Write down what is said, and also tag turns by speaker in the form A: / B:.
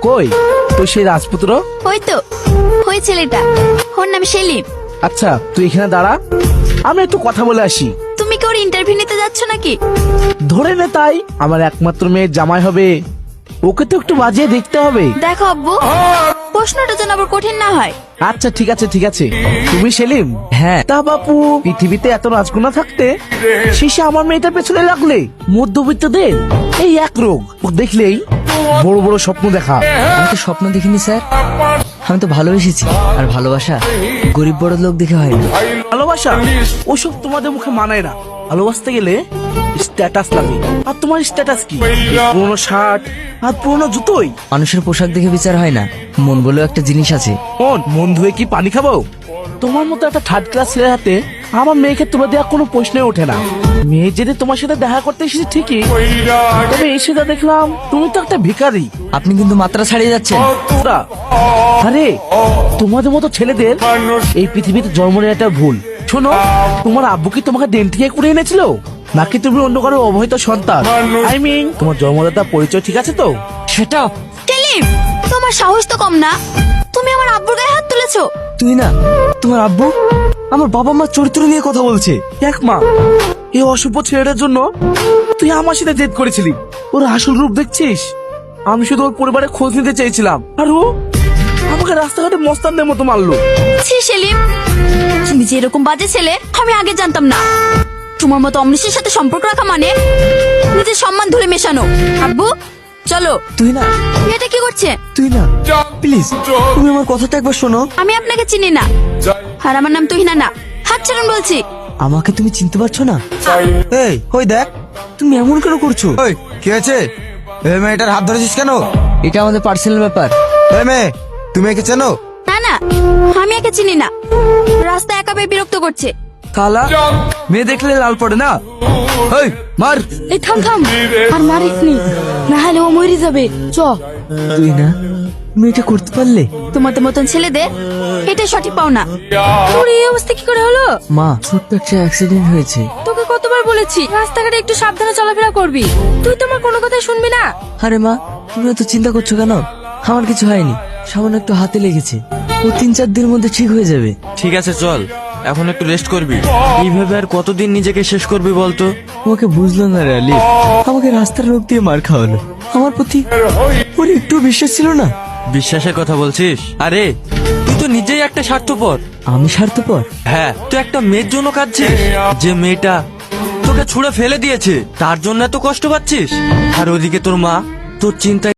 A: কই তুই সেই রাজপুত্র?
B: ওই তো ওই ছেলেটা, ওর নাম সেলিম।
A: আচ্ছা তুই এখানে দাঁড়া, আমি একটু কথা বলে আসি।
B: তুমি কি ওর ইন্টারভিউ নিতে যাচ্ছ নাকি?
A: ধরে নে তাই, আমার একমাত্র মেয়ের জামাই হবে, ওকে তো একটু বাজিয়ে দেখতে হবে।
B: দেখো আব্বু, প্রশ্নটা যেন আবার কঠিন না হয়।
A: আচ্ছা ঠিক আছে ঠিক আছে। তুমি সেলিম?
C: হ্যাঁ।
A: তা বাপু, পৃথিবীতে এত রাজকন্যা থাকতে শেষে আমার মেয়েটার পেছনে লাগলে? মধ্যবিত্তদের এই এক রোগ, ও দেখলেই বড় বড় স্বপ্ন দেখা।
C: আমি তো স্বপ্ন দেখিনি স্যার, আমি তো ভালোবেসেছি। আর ভালোবাসা গরিব বড় লোক দেখে হয় না।
A: ভালোবাসা ওসব তোমাদের মুখে মানায় না। ভালোবাসতে গেলে স্ট্যাটাস লাগে, আর তোমার স্ট্যাটাস কি? পুরোনো শার্ট আর পুরোনো জুতোই?
C: মানুষের পোশাক দেখে বিচার হয় না, মন বলেও একটা জিনিস আছে।
A: মন ধুয়ে কি পানি খাবো? তোমার মতো একটা থার্ড ক্লাস ছেলের হাতে আমার মেয়েকে তুলে দেওয়া কোনো প্রশ্নই ওঠে না। মেয়ে যদি তোমার সাথে দেখা করতে এসেছে ঠিকই, তবে এই সেটা দেখলাম তুমি তো একটা ভিখারি।
C: আপনি কিন্তু মাত্রা ছাড়িয়ে যাচ্ছেন।
A: আরে তোমাদের মতো ছেলেদের এই পৃথিবীতে জন্ম নেওয়াটা ভুল। শোনো, তোমার আব্বু কি তোমাকে দেন থেকে করে এনেছিল, নাকি তুমি অন্য কারো অবহিত সন্তান? আই মিন তোমার জন্মদাতা পরিচয় ঠিক আছে তো?
C: সেটা
B: সেলিম, তোমার সাহস তো কম না, তুমি আমার আব্বুর গায়ে হাত তুলেছো।
C: তুই না, তোমার আব্বু আমার বাবা মার চরিত্র নিয়ে কথা বলছে।
A: এক মা, এই অশুভ ছেলেটার জন্য তুই আমার সাথে জেদ করেছিলি। ওর আসল রূপ দেখছিস? আমি শুধু ওর পরিবারের খোঁজ নিতে চেয়েছিলাম, আর ও আমাকে রাস্তাঘাটে মস্তানদের মতো মারলো।
B: ছি সেলিম, তুমি যে এরকম বাজে ছেলে আমি আগে জানতাম না। তোমার মতো অমৃষের সাথে সম্পর্ক রাখা মানে নিজের সম্মান ধুলে মেশানো। আব্বু চলো।
C: তুই না,
B: এটা কি করছে?
C: তুই না, প্লিজ তুমি আমার কথাটা একবার শোনো।
B: আমি আপনাকে চিনি না, আর আমার নাম তুহিনা না। হাত ছাড়ুন বলছি।
C: আমাকে তুমি চিনতে পারছো না? এই ওই দেখ, তুমি এমন কেন করছো?
D: ওই কি হয়েছে? এই মেয়েটার হাত ধরেছিস কেন?
C: এটা আমাদের পার্সোনাল ব্যাপার।
D: এই মেয়ে, তুমি একে চেনো?
B: না না, আমি একে চিনি না। রাস্তা একা পেয়ে বিরক্ত করছে।
D: কালা মেয়ে দেখলে লাল পড়ে না। ওই মার।
B: এই থাম থাম, আর মারিসনি, না হলে ও মরে যাবে। চ।
C: তুই না, তুমি এটা করতে পারলে?
B: তোমাদের মতন ছেলেদের এটা সঠিক পাও না। তোর এই অবস্থা কি করে হলো?
C: মা, ছোট্ট একটা অ্যাক্সিডেন্ট হয়েছে।
B: তোকে কতবার বলেছি রাস্তাঘাটে একটু সাবধানে চলাফেরা করবি, তুই তো আমার কোনো কথাই শুনবি না।
C: আরে মা, তুমি এত চিন্তা করছো কেন? আমার কিছু হয়নি, সামান্য একটু হাতে লেগেছে। ও 3-4 দিনের মধ্যে ঠিক হয়ে যাবে।
E: ঠিক আছে চল, এখন একটু রেস্ট করবি। এইভাবে আর কতদিন নিজেকে শেষ করবি বলতো?
C: ওকে বুঝলো না রে আলিফ, আমাকে রাস্তার লোক দিয়ে মার খাওয়ালো। আমার প্রতি ওর একটু বিশ্বাস ছিল না।
E: বিশ্বাসের কথা বলছিস? আরে তুই তো নিজেই একটা স্বার্থপর।
C: আমি স্বার্থপর?
E: হ্যাঁ, তুই একটা মেয়ের জন্য কাঁদছিস, যে মেয়েটা তোকে ছুঁড়ে ফেলে দিয়েছে, তার জন্য এত কষ্ট পাচ্ছিস। আর ওদিকে তোর মা তোর চিন্তায়